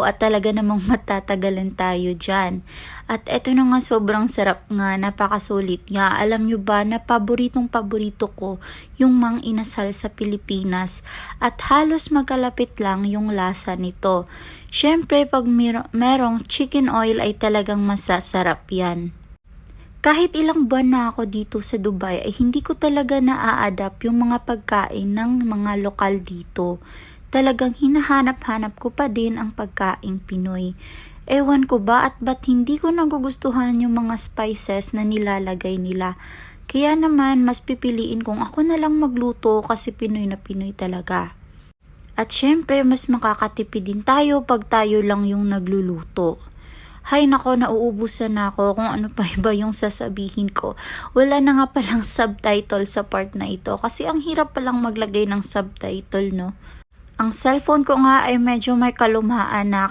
at talaga namang matatagalan tayo dyan. At eto na nga, sobrang sarap nga, napakasulit nga. Alam nyo ba na paborito ko yung mang inasal sa Pilipinas at halos magkalapit lang yung lasa nito. Syempre pag merong chicken oil ay talagang masasarap yan. Kahit ilang buwan na ako dito sa Dubai ay hindi ko talaga na-a-adapt yung mga pagkain ng mga lokal dito. Talagang hinahanap-hanap ko pa din ang pagkaing Pinoy. Ewan ko ba at ba't hindi ko nagugustuhan yung mga spices na nilalagay nila. Kaya naman mas pipiliin kong ako na lang magluto kasi Pinoy na Pinoy talaga. At syempre mas makakatipid din tayo pag tayo lang yung nagluluto. Hay nako, nauubusan na ako kung ano pa iba yung sasabihin ko. Wala na nga palang subtitle sa part na ito kasi ang hirap palang maglagay ng subtitle, no? Ang cellphone ko nga ay medyo may kalumaan na